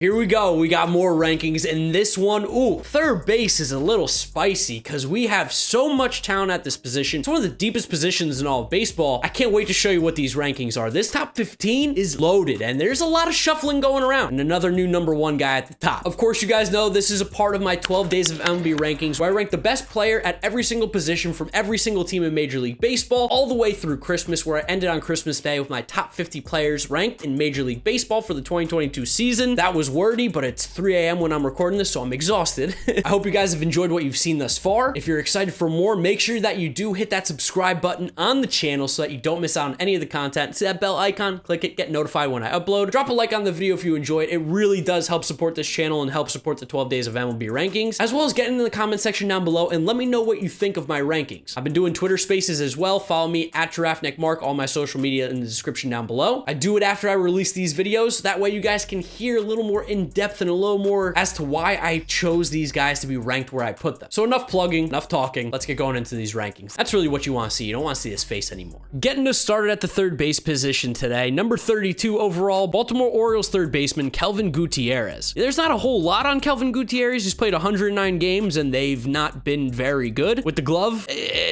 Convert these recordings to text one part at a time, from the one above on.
Here we go. We got more rankings, and this one, third base is a little spicy because we have so much talent at this position. It's one of the deepest positions in all of baseball. I can't wait to show you what these rankings are. This top 15 is loaded, and there's a lot of shuffling going around, and another new number one guy at the top. Of course, you guys know this is a part of my 12 days of MLB rankings, where I rank the best player at every single position from every single team in Major League Baseball, all the way through Christmas, where I ended on Christmas Day with my top 50 players ranked in Major League Baseball for the 2022 season. That was wordy, but it's 3 a.m. when I'm recording this, so I'm exhausted. I hope you guys have enjoyed what you've seen thus far. If you're excited for more, make sure that you do hit that subscribe button on the channel so that you don't miss out on any of the content. See that bell icon? Click it, get notified when I upload. Drop a like on the video if you enjoyed. It really does help support this channel and help support the 12 days of MLB rankings, as well as get in the comment section down below and let me know what you think of my rankings. I've been doing Twitter spaces as well. Follow me at GiraffeNeckMarc, all my social media in the description down below. I do it after I release these videos. That way you guys can hear a little more in depth and a little more as to why I chose these guys to be ranked where I put them. So enough plugging, enough talking. Let's get going into these rankings. That's really what you want to see. You don't want to see his face anymore. Getting us started at the third base position today. Number 32 overall, Baltimore Orioles third baseman Kelvin Gutierrez. There's not a whole lot on Kelvin Gutierrez. He's played 109 games and they've not been very good. With the glove,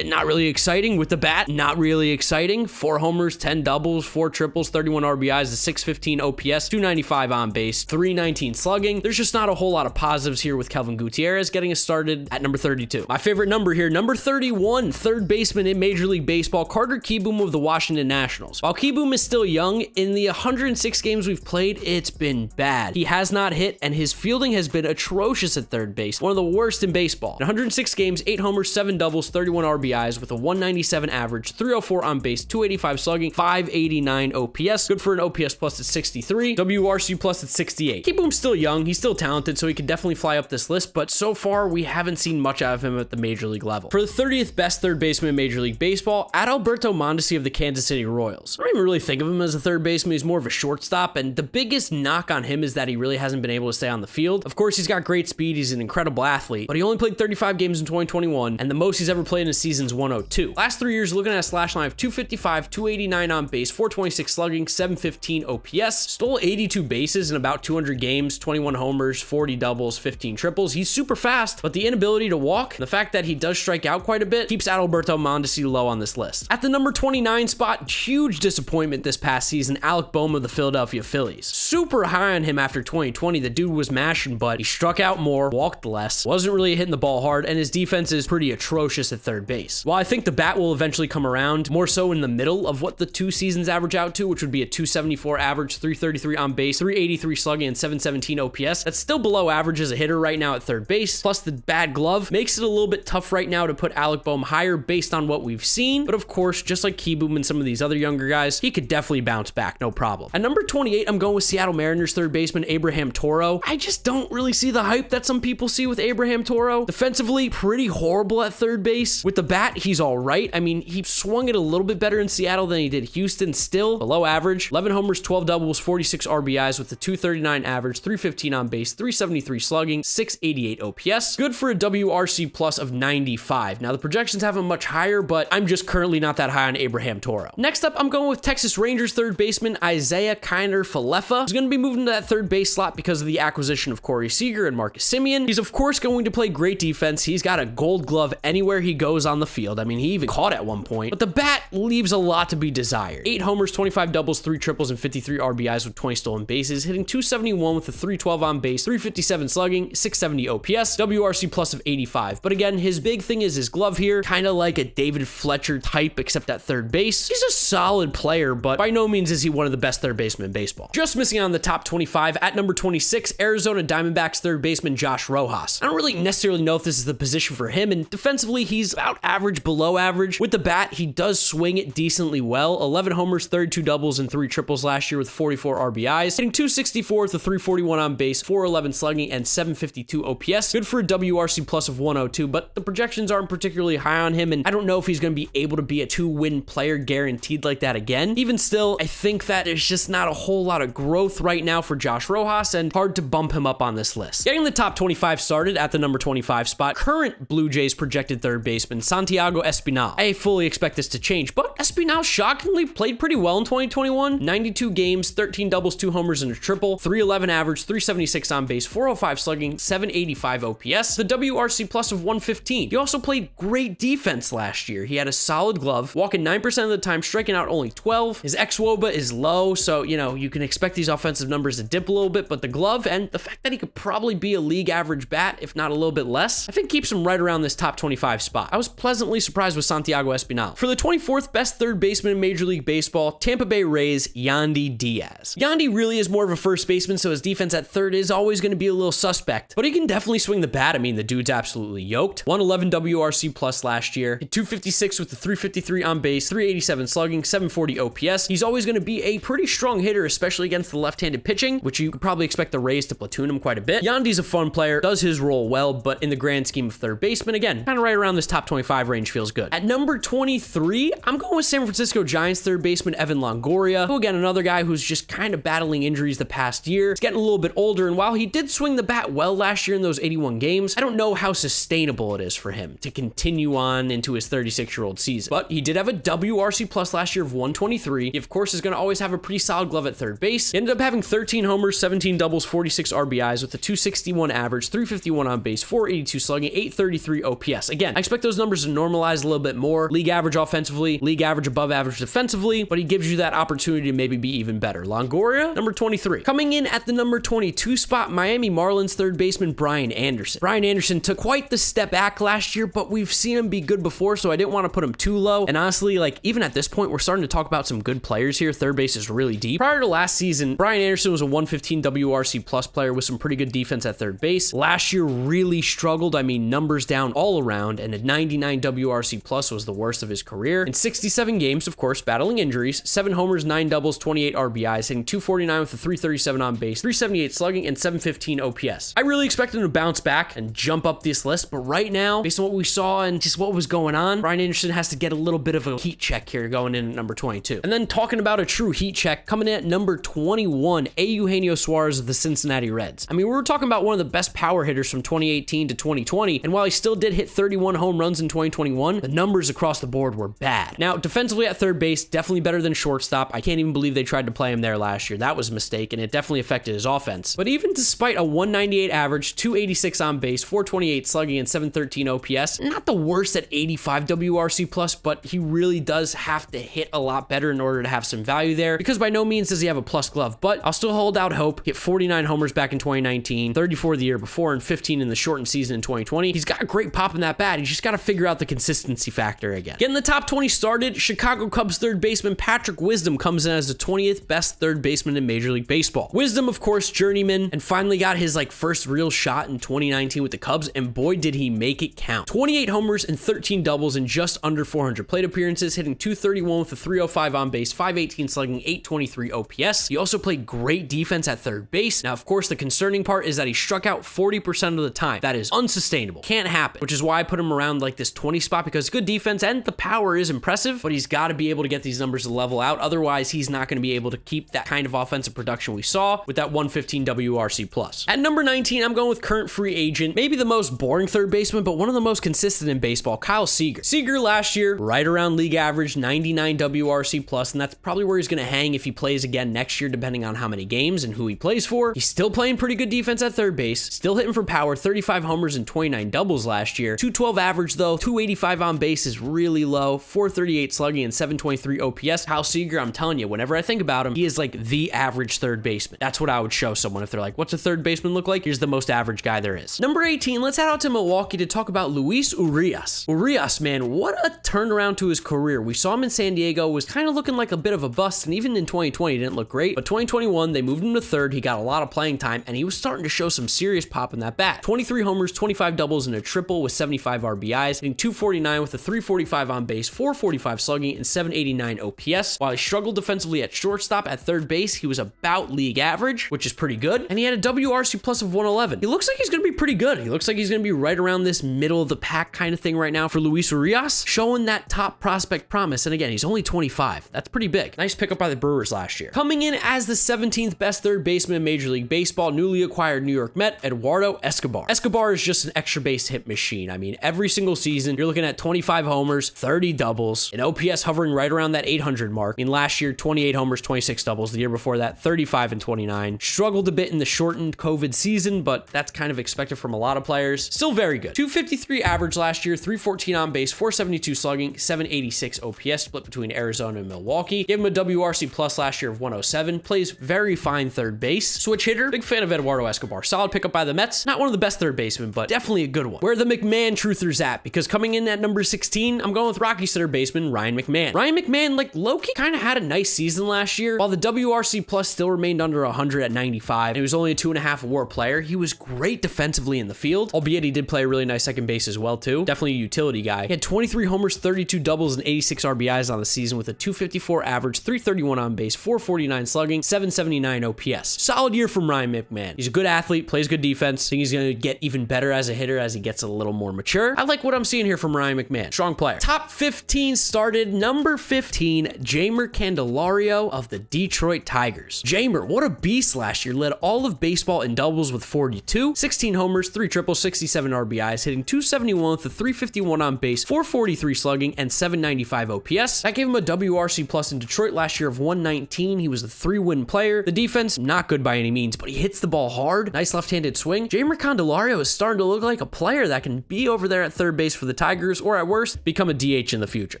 not really exciting. With the bat, not really exciting. 4 homers, 10 doubles, 4 triples, 31 RBIs, a 615 OPS, 295 on base, 319 slugging. There's just not a whole lot of positives here with Kelvin Gutierrez, getting us started at number 32. My favorite number here, number 31, third baseman in Major League Baseball, Carter Kieboom of the Washington Nationals. While Kieboom is still young, in the 106 games we've played, it's been bad. He has not hit, and his fielding has been atrocious at third base, one of the worst in baseball. In 106 games, 8 homers, 7 doubles, 31 RBIs with a 197 average, 304 on base, 285 slugging, 589 OPS. Good for an OPS plus at 63, WRC plus at 68. Kieboom's still young, he's still talented, so he could definitely fly up this list, but so far we haven't seen much out of him at the Major League level. For the 30th best third baseman in Major League Baseball, Adalberto Mondesi of the Kansas City Royals. I don't even really think of him as a third baseman, he's more of a shortstop, and the biggest knock on him is that he really hasn't been able to stay on the field. Of course, he's got great speed, he's an incredible athlete, but he only played 35 games in 2021, and the most he's ever played in a season is 102. Last 3 years, looking at a slash line of 255, 289 on base, 426 slugging, 715 OPS, stole 82 bases in about 200 games, 21 homers, 40 doubles, 15 triples. He's super fast, but the inability to walk, the fact that he does strike out quite a bit, keeps Adalberto Mondesi low on this list. At the number 29 spot, huge disappointment this past season, Alec Bohm of the Philadelphia Phillies. Super high on him after 2020. The dude was mashing, but he struck out more, walked less, wasn't really hitting the ball hard, and his defense is pretty atrocious at third base. While I think the bat will eventually come around, more so in the middle of what the 2 seasons average out to, which would be a 274 average, 333 on base, 383 slugging, and 717 OPS. That's still below average as a hitter right now at third base. Plus the bad glove makes it a little bit tough right now to put Alec Bohm higher based on what we've seen. But of course, just like Kieboom and some of these other younger guys, he could definitely bounce back, no problem. At number 28, I'm going with Seattle Mariners third baseman Abraham Toro. I just don't really see the hype that some people see with Abraham Toro. Defensively, pretty horrible at third base. With the bat, he's all right. I mean, he swung it a little bit better in Seattle than he did Houston, still below average. 11 homers, 12 doubles, 46 RBIs with a 239 average, 315 on base, 373 slugging, 688 OPS. Good for a WRC plus of 95. Now, the projections have him much higher, but I'm just currently not that high on Abraham Toro. Next up, I'm going with Texas Rangers third baseman Isaiah Kiner-Falefa. He's going to be moving to that third base slot because of the acquisition of Corey Seager and Marcus Semien. He's, of course, going to play great defense. He's got a gold glove anywhere he goes on the field. I mean, he even caught at one point, but the bat leaves a lot to be desired. 8 homers, 25 doubles, 3 triples, and 53 RBIs with 20 stolen bases, hitting 271 with a 312 on base, 357 slugging, 670 OPS, WRC plus of 85. But again, his big thing is his glove here, kind of like a David Fletcher type, except at third base. He's a solid player, but by no means is he one of the best third basemen in baseball. Just missing on the top 25 at number 26, Arizona Diamondbacks third baseman Josh Rojas. I don't really necessarily know if this is the position for him, and defensively, he's about average, below average. With the bat, he does swing it decently well. 11 homers, 32 doubles, and 3 triples last year with 44 RBIs, hitting 264 with a 341 on base, 411 slugging, and 752 OPS. Good for a WRC plus of 102, but the projections aren't particularly high on him, and I don't know if he's going to be able to be a 2-win player guaranteed like that again. Even still, I think that there's just not a whole lot of growth right now for Josh Rojas, and hard to bump him up on this list. Getting the top 25 started at the number 25 spot, current Blue Jays projected third baseman Santiago Espinal. I fully expect this to change, but Espinal shockingly played pretty well in 2021. 92 games, 13 doubles, 2 homers, and a triple, 311 411 average, 376 on base, 405 slugging, 785 OPS, the WRC plus of 115. He also played great defense last year. He had a solid glove, walking 9% of the time, striking out only 12. His xWOBA is low, so, you can expect these offensive numbers to dip a little bit, but the glove and the fact that he could probably be a league average bat, if not a little bit less, I think keeps him right around this top 25 spot. I was pleasantly surprised with Santiago Espinal. For the 24th best third baseman in Major League Baseball, Tampa Bay Rays, Yandy Diaz. Yandy really is more of a first baseman, so his defense at third is always going to be a little suspect, but he can definitely swing the bat. I mean, the dude's absolutely yoked. 111 WRC plus last year, hit 256 with the 353 on base, 387 slugging, 740 OPS. He's always going to be a pretty strong hitter, especially against the left-handed pitching, which you could probably expect the Rays to platoon him quite a bit. Yandy's a fun player, does his role well, but in the grand scheme of third baseman, again, kind of right around this top 25 range feels good. At number 23, I'm going with San Francisco Giants third baseman Evan Longoria, who again, another guy who's just kind of battling injuries the past year. He's getting a little bit older, and while he did swing the bat well last year in those 81 games, I don't know how sustainable it is for him to continue on into his 36-year-old season. But he did have a WRC plus last year of 123. He, of course, is going to always have a pretty solid glove at third base. He ended up having 13 homers, 17 doubles, 46 RBIs with a 261 average, 351 on base, 482 slugging, 833 OPS. Again, I expect those numbers to normalize a little bit more. League average offensively, league average above average defensively, but he gives you that opportunity to maybe be even better. Longoria, number 23. Coming in at the number 22 spot, Miami Marlins third baseman Brian Anderson. Brian Anderson took quite the step back last year, but we've seen him be good before, so I didn't want to put him too low. And honestly, even at this point, we're starting to talk about some good players here. Third base is really deep. Prior to last season, Brian Anderson was a 115 WRC plus player with some pretty good defense at third base. Last year really struggled. I mean, numbers down all around, and a 99 WRC plus was the worst of his career. In 67 games, of course, battling injuries, 7 homers, 9 doubles, 28 RBIs, hitting 249 with a 337 on base, 378 slugging, and 715 OPS. I really expect him to bounce back and jump up this list, but right now, based on what we saw and just what was going on, Brian Anderson has to get a little bit of a heat check here going in at number 22. And then talking about a true heat check, coming in at number 21, Eugenio Suarez of the Cincinnati Reds. I mean, we were talking about one of the best power hitters from 2018 to 2020, and while he still did hit 31 home runs in 2021, the numbers across the board were bad. Now, defensively at third base, definitely better than shortstop. I can't even believe they tried to play him there last year. That was a mistake, and it definitely affected his offense. But even despite a 198 average, 286 on base, 428 slugging, and 713 OPS, not the worst at 85 WRC plus, but he really does have to hit a lot better in order to have some value there, because by no means does he have a plus glove, but I'll still hold out hope. Hit 49 homers back in 2019, 34 the year before, and 15 in the shortened season in 2020. He's got a great pop in that bat. He's just got to figure out the consistency factor again. Getting the top 20 started, Chicago Cubs third baseman Patrick Wisdom comes in as the 20th best third baseman in Major League Baseball. Wisdom, of course, journeyman, and finally got his first real shot in 2019 with the Cubs, and boy did he make it count. 28 homers and 13 doubles in just under 400 plate appearances, hitting 231 with a 305 on base, 518 slugging, 823 OPS. He also played great defense at third base. Now, of course, the concerning part is that he struck out 40% of the time. That is unsustainable. Can't happen, which is why I put him around this 20 spot, because good defense and the power is impressive, but he's got to be able to get these numbers to level out. Otherwise, he's not going to be able to keep that kind of offensive production we saw with that 115 WRC plus. At number 19, I'm going with current free agent, maybe the most boring third baseman, but one of the most consistent in baseball, Kyle Seager. Seager last year, right around league average, 99 WRC plus, and that's probably where he's going to hang if he plays again next year, depending on how many games and who he plays for. He's still playing pretty good defense at third base, still hitting for power, 35 homers and 29 doubles last year. 212 average though, 285 on base is really low, 438 slugging and 723 OPS. Kyle Seager, I'm telling you, whenever I think about him, he is the average third baseman. That's what I would show someone if they're like, what's a third baseman look like? Here's the most average guy there is. Number 18, let's head out to Milwaukee to talk about Luis Urias. Urias, man, what a turnaround to his career. We saw him in San Diego, was kind of looking like a bit of a bust, and even in 2020 didn't look great, but 2021 they moved him to third. He got a lot of playing time, and he was starting to show some serious pop in that bat. 23 homers, 25 doubles, and a triple with 75 RBIs, hitting 249 with a 345 on base, 445 slugging, and 789 OPS. While he struggled defensively at shortstop, at third base, he was about league average, which is pretty good, and he had a WRC plus of 111. He looks like he's going to be pretty good. He looks like he's going to be right around this middle of the pack kind of thing right now for Luis Urias, showing that top prospect promise, and again, he's only 25. That's pretty big. Nice pickup by the Brewers last year. Coming in as the 17th best third baseman in Major League Baseball, newly acquired New York Met, Eduardo Escobar. Escobar is just an extra base hit machine. I mean, every single season, you're looking at 25 homers, 30 doubles, an OPS hovering right around that 800 mark. I mean, last year, 28 homers, 26 doubles. The year before that, 35 and 29. 249. Struggled a bit in the shortened COVID season, but that's kind of expected from a lot of players. Still very good. 253 average last year, 314 on base, 472 slugging, 786 OPS, split between Arizona and Milwaukee. Gave him a WRC plus last year of 107. Plays very fine third base. Switch hitter, big fan of Eduardo Escobar. Solid pickup by the Mets. Not one of the best third basemen, but definitely a good one. Where are the McMahon truthers at? Because coming in at number 16, I'm going with Rockies third baseman Ryan McMahon. Ryan McMahon, like low-key, kind of had a nice season last year. While the WRC plus still remained under 100 at 95, and he was only a 2.5 WAR player, he was great defensively in the field, albeit he did play a really nice second base as well too. Definitely a utility guy. He had 23 homers, 32 doubles, and 86 RBIs on the season with a 254 average, 331 on base, 449 slugging, 779 OPS. Solid year from Ryan McMahon. He's a good athlete, plays good defense. I think he's going to get even better as a hitter as he gets a little more mature. I like what I'm seeing here from Ryan McMahon. Strong player. Top 15 started. Number 15, Jeimer Candelario of the Detroit Tigers. Jeimer, what a beast last year. Led all of baseball in doubles with 42, 16 homers, 3 triples, 67 RBIs, hitting 271 with a 351 on base, 443 slugging, and 795 OPS. That gave him a WRC plus in Detroit last year of 119. He was a 3-win player. The defense, not good by any means, but he hits the ball hard. Nice left-handed swing. Jeimer Candelario is starting to look like a player that can be over there at third base for the Tigers, or at worst, become a DH in the future.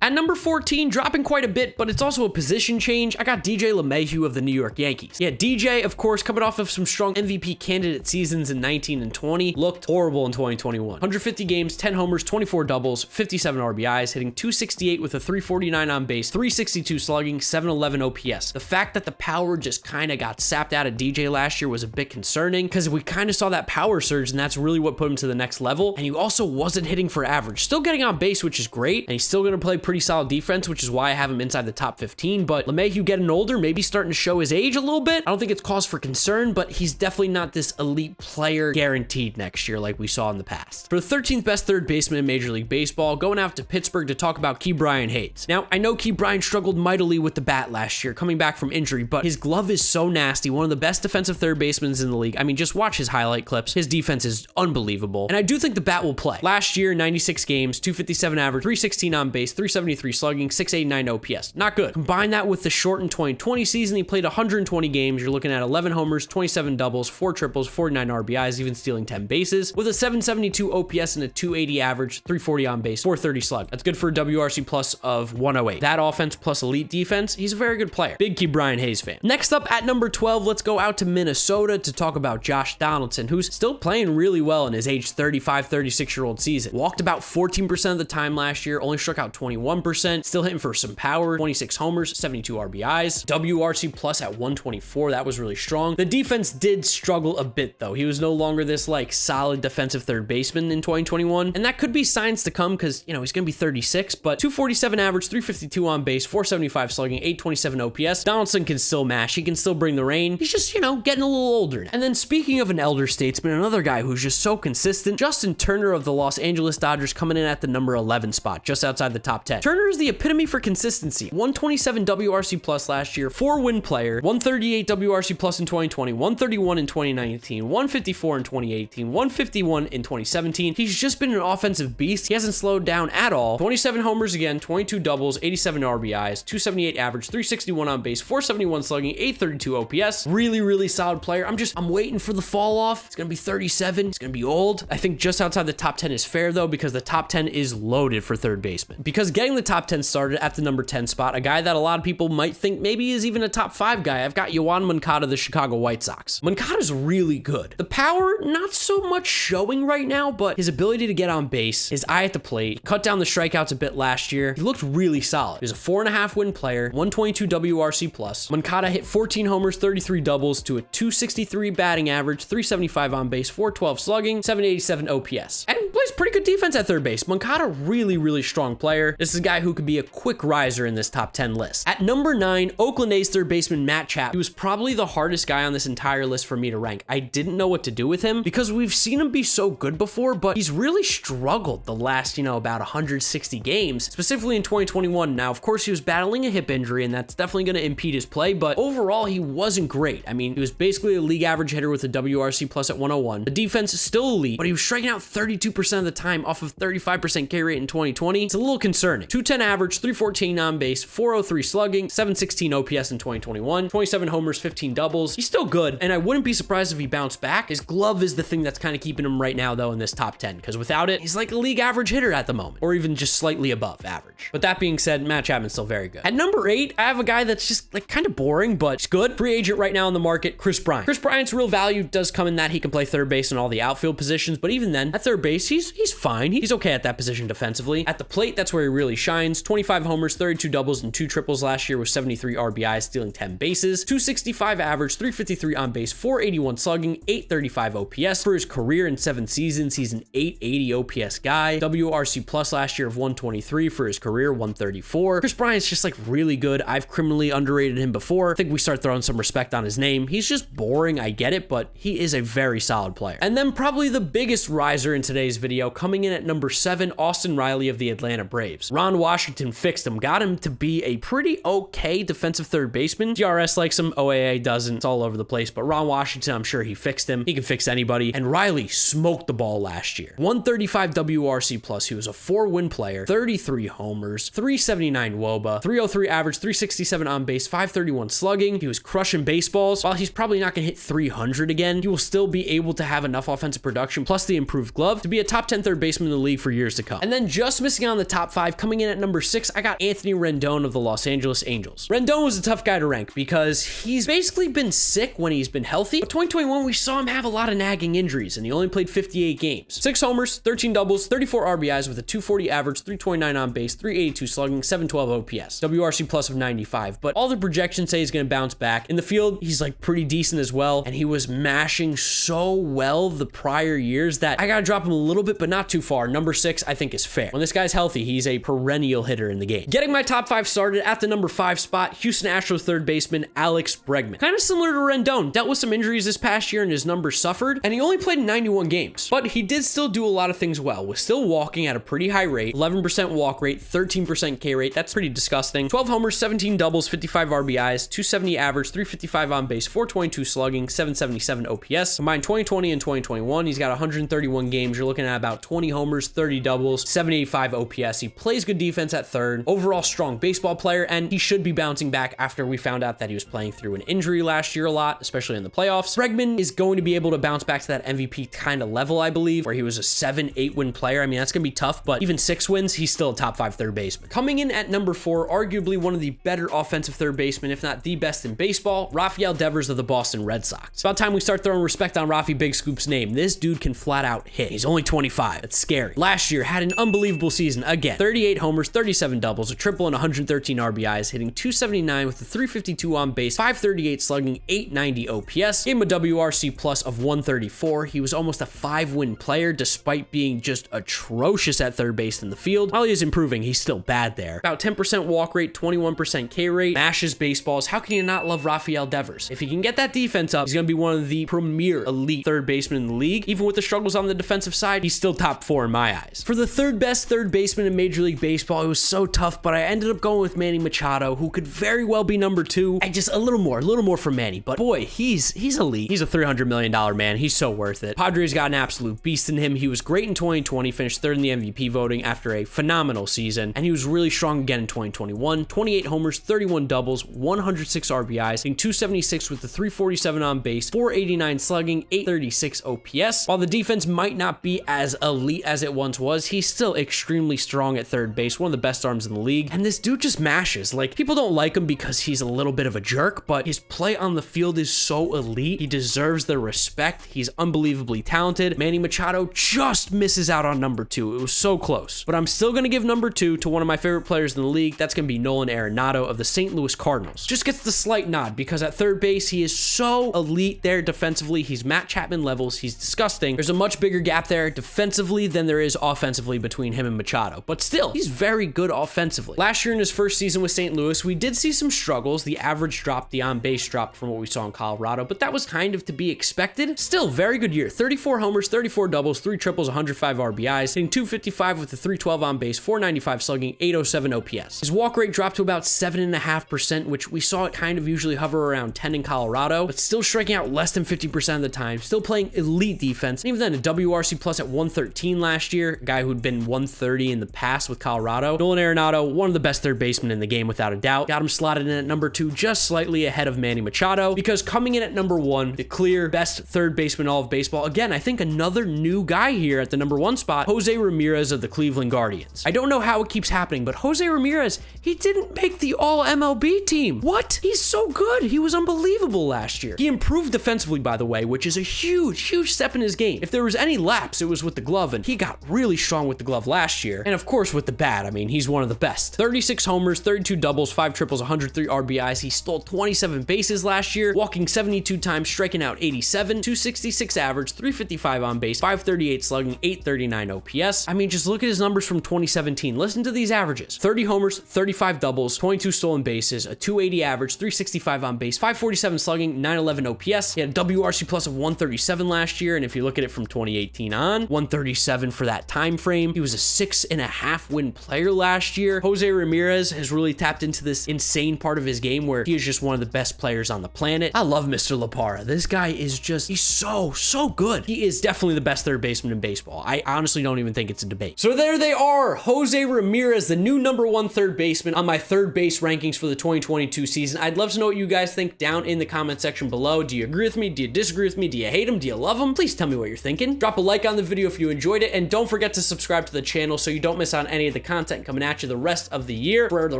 At number 14, dropping quite a bit, but it's also a position change. I got DJ LeMahieu of the New York Yankees. Yeah, DJ, of course, coming off of some strong MVP candidate seasons in 19 and 20, looked horrible in 2021. 150 games, 10 homers, 24 doubles, 57 RBIs, hitting 268 with a 349 on base, 362 slugging, 711 OPS. The fact that the power just kind of got sapped out of DJ last year was a bit concerning because we kind of saw that power surge, and that's really what put him to the next level. And he also wasn't hitting for average. Still getting on base, which is great, and he's still going to play pretty solid defense, which is why I have him inside the top 15. But LeMahieu getting older, maybe starting to show his age a little bit. I don't think it's cause for concern, but he's definitely not this elite player guaranteed next year like we saw in the past. For the 13th best third baseman in Major League Baseball, going out to Pittsburgh to talk about Ke'Bryan Hayes. Now, I know Ke'Bryan struggled mightily with the bat last year, coming back from injury, but his glove is so nasty. One of the best defensive third basemen in the league. I mean, just watch his highlight clips. His defense is unbelievable, and I do think the bat will play. Last year, 96 games, 257 average, 316 on base, 373 slugging, 689 OPS. Not good. Combine that with the shortened 2020 season, he played 120 games. You're looking at 11 homers, 27 doubles, 4 triples, 49 RBIs, even stealing 10 bases, with a 772 OPS and a 280 average, 340 on base, 430 slug. That's good for a WRC plus of 108. That offense plus elite defense, he's a very good player. Big Ke'Bryan Hayes fan. Next up at number 12, let's go out to Minnesota to talk about Josh Donaldson, who's still playing really well in his age 35, 36-year-old season. Walked about 14% of the time last year, only struck out 21%, still hitting for some power, 26 homers, 72 RBIs, WRC plus at 124. That was really strong. The defense did struggle a bit though. He was no longer this like solid defensive third baseman in 2021, and that could be signs to come because, you know, he's going to be 36, but 247 average, 352 on base, 475 slugging, 827 OPS. Donaldson can still mash. He can still bring the rain. He's just, you know, getting a little older now. And then speaking of an elder statesman, another guy who's just so consistent, Justin Turner of the Los Angeles Dodgers coming in at the number 11 spot, just outside the top 10. Turner is the epitome for consistency. 127 WRC plus last year, 4-win player, 138 WRC plus in 2020, 131 in 2019, 154 in 2018, 151 in 2017. He's just been an offensive beast. He hasn't slowed down at all. 27 homers again, 22 doubles, 87 RBIs, 278 average, 361 on base, 471 slugging, 832 OPS. Really, really solid player. I'm waiting for the fall off. It's going to be 37. He's going to be old. I think just outside the top 10 is fair though, because the top 10 is loaded for third baseman. Because getting the top 10 started at the number 10 spot, a guy that a lot of people might think maybe is even a top 5 guy, I've got Yoan Moncada of the Chicago White Sox. Moncada's really good. The power, not so much showing right now, but his ability to get on base, his eye at the plate, cut down the strikeouts a bit last year. He looked really solid. He was a 4.5 win player, 122 WRC plus. Moncada hit 14 homers, 33 doubles to a 263 batting average, 375 on base, 412 slugging, 787 OPS. And plays pretty good defense at third base. Moncada, really, really strong player. This is a guy who could be a quick riser in this top 10 list. At number 9, Oakland A's third baseman Matt Chapman. He was probably the hardest guy on this entire list for me to rank. I didn't know what to do with him because we've seen him be so good before, but he's really struggled the last, about 160 games, specifically in 2021. Now, of course, he was battling a hip injury, and that's definitely going to impede his play, but overall, he wasn't great. I mean, he was basically a league average hitter with a WRC plus at 101. The defense is still elite, but he was striking out 32% of the time off of 35% K rate in 2020. It's a little concerning. 210 average, 314 on base, 403 slugging, 716 OPS in 2021, 27 homers, 15 doubles, doubles. He's still good, and I wouldn't be surprised if he bounced back. His glove is the thing that's kind of keeping him right now, though, in this top 10, because without it, he's like a league average hitter at the moment, or even just slightly above average. But that being said, Matt Chapman's still very good. At number 8, I have a guy that's just like kind of boring, but he's good. Free agent right now in the market, Chris Bryant. Chris Bryant's real value does come in that he can play third base in all the outfield positions, but even then, at third base, he's fine. He's okay at that position defensively. At the plate, that's where he really shines. 25 homers, 32 doubles, and 2 triples last year with 73 RBIs, stealing 10 bases. 265 average, 353 on base, 481 slugging, 835 OPS. For his career in 7 seasons, he's an 880 OPS guy. WRC plus last year of 123 for his career, 134. Chris Bryant's just like really good. I've criminally underrated him before. I think we start throwing some respect on his name. He's just boring, I get it, but he is a very solid player. And then probably the biggest riser in today's video, coming in at number 7, Austin Riley of the Atlanta Braves. Ron Washington fixed him, got him to be a pretty okay defensive third baseman. DRS likes him, OAA doesn't. It's all over the place, but Ron Washington, I'm sure he fixed him. He can fix anybody. And Riley smoked the ball last year. 135 WRC plus. He was a 4-win player, 33 homers, 379 WOBA, 303 average, 367 on base, 531 slugging. He was crushing baseballs. While he's probably not going to hit 300 again, he will still be able to have enough offensive production plus the improved glove to be a top 10 third baseman in the league for years to come. And then just missing on the top 5, coming in at number 6, I got Anthony Rendon of the Los Angeles Angels. Rendon was a tough guy to rank because he's basically been sick when he's been healthy. But 2021, we saw him have a lot of nagging injuries, and he only played 58 games. 6 homers, 13 doubles, 34 RBIs with a 240 average, 329 on base, 382 slugging, 712 OPS, WRC plus of 95. But all the projections say he's going to bounce back. In the field, he's like pretty decent as well, and he was mashing so well the prior years that I got to drop him a little bit, but not too far. Number 6, I think, is fair. When this guy's healthy, he's a perennial hitter in the game. Getting my top 5 started at the number 5 spot, Houston Astros third baseman Alex Bregman. Kind of similar to Rendon, dealt with some injuries this past year and his numbers suffered, and he only played in 91 games. But he did still do a lot of things well, was still walking at a pretty high rate, 11% walk rate, 13% K rate. That's pretty disgusting. 12 homers, 17 doubles, 55 RBIs, 270 average, 355 on base, 422 slugging, 777 OPS. Combined 2020 and 2021, he's got 131 games. You're looking at about 20 homers, 30 doubles, 785 OPS. He plays good defense at third, overall strong baseball player, and he should be bouncing back after we found out that he was playing through an injury last year a lot, especially in the playoffs. Bregman is going to be able to bounce back to that MVP kind of level, I believe, where he was a 7-8 win player. I mean, that's going to be tough, but even 6 wins, he's still a top 5 third baseman. Coming in at number 4, arguably one of the better offensive third basemen, if not the best in baseball, Rafael Devers of the Boston Red Sox. It's about time we start throwing respect on Rafi Big Scoop's name. This dude can flat out hit. He's only 25. It's scary. Last year had an unbelievable season. Again, 38 homers, 37 doubles, a triple, and 113 RBIs, hitting 279 with a 352 on base, 538 slugging, 890 OPS. Gave him a WRC plus of 134. He was almost a 5-win player despite being just atrocious at third base in the field. While he is improving, he's still bad there. About 10% walk rate, 21% K rate, mashes baseballs. How can you not love Rafael Devers? If he can get that defense up, he's going to be one of the premier elite third basemen in the league. Even with the struggles on the defensive side, he's still top 4 in my eyes. For the third best third baseman in Major League Baseball, it was so tough, but I ended up going with Manny Machado, who could very well be number 2. I just a little more for Manny, but boy, he's elite. He's a $300 million man. He's so worth it. Padres got an absolute beast in him. He was great in 2020, finished 3rd in the MVP voting after a phenomenal season, and he was really strong again in 2021. 28 homers, 31 doubles, 106 RBIs, hitting 276 with the 347 on base, 489 slugging, 836 OPS. While the defense might not be as elite as it once was, he's still extremely strong at third base, one of the best arms in the league, and this dude just mashes. Like, people don't like him because he's a little bit of a jerk, but his play on the field is so elite. He deserves the respect. He's unbelievably talented. Manny Machado just misses out on number 2. It was so close, but I'm still going to give number 2 to one of my favorite players in the league. That's going to be Nolan Arenado of the St. Louis Cardinals. Just gets the slight nod because at third base, he is so elite there defensively. He's Matt Chapman levels. He's disgusting. There's a much bigger gap there defensively than there is offensively between him and Machado, but still, he's very good offensively. Last year in his first season with St. Louis, we did see some struggles. The average dropped, the on-base dropped from what we saw in Colorado, but that was kind of to be expected. Still, very good year. 34 homers, 34 doubles, 3 triples, 105 RBIs, hitting 255 with a 312 on base, 495 slugging, 807 OPS. His walk rate dropped to about 7.5%, which we saw it kind of usually hover around 10 in Colorado, but still striking out less than 50% of the time, still playing elite defense. And even then, a WRC plus at 113 last year, a guy who'd been 130 in the past with Colorado. Nolan Arenado, one of the best third basemen in the game without a doubt. Got him slotted in at number 2, just slightly ahead of Manny Machado. Machado, because coming in at number 1, the clear best third baseman in all of baseball. Again, I think another new guy here at the number 1 spot, Jose Ramirez of the Cleveland Guardians. I don't know how it keeps happening, but Jose Ramirez, he didn't make the all MLB team. What? He's so good. He was unbelievable last year. He improved defensively, by the way, which is a huge step in his game. If there was any lapse, it was with the glove, and he got really strong with the glove last year. And of course, with the bat, I mean, he's one of the best. 36 homers, 32 doubles, 5 triples, 103 RBIs. He stole 27 bases last year, walking 72 times, striking out 87, 266 average, 355 on base, 538 slugging, 839 OPS. I mean, just look at his numbers from 2017. Listen to these averages. 30 homers, 35 doubles, 22 stolen bases, a 280 average, 365 on base, 547 slugging, 911 OPS. He had a WRC plus of 137 last year, and if you look at it from 2018 on, 137 for that time frame. He was a 6.5 win player last year. Jose Ramirez has really tapped into this insane part of his game where he is just one of the best players on the planet. I love Mr. La Parra. This guy is just, he's so good. He is definitely the best third baseman in baseball. I honestly don't even think it's a debate. So there they are, Jose Ramirez, the new number 1 third baseman on my third base rankings for the 2022 season. I'd love to know what you guys think down in the comment section below. Do you agree with me? Do you disagree with me? Do you hate him? Do you love him? Please tell me what you're thinking. Drop a like on the video if you enjoyed it, and don't forget to subscribe to the channel so you don't miss out on any of the content coming at you the rest of the year, for the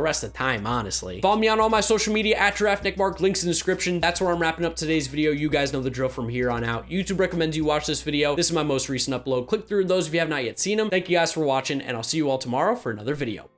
rest of the time, honestly. Follow me on all my social media at GiraffeNeckMarc, links in the description. That's where I'm wrapping up today's video. You guys know the drill from here on out. YouTube recommends you watch this video. This is my most recent upload. Click through those if you have not yet seen them. Thank you guys for watching, and I'll see you all tomorrow for another video.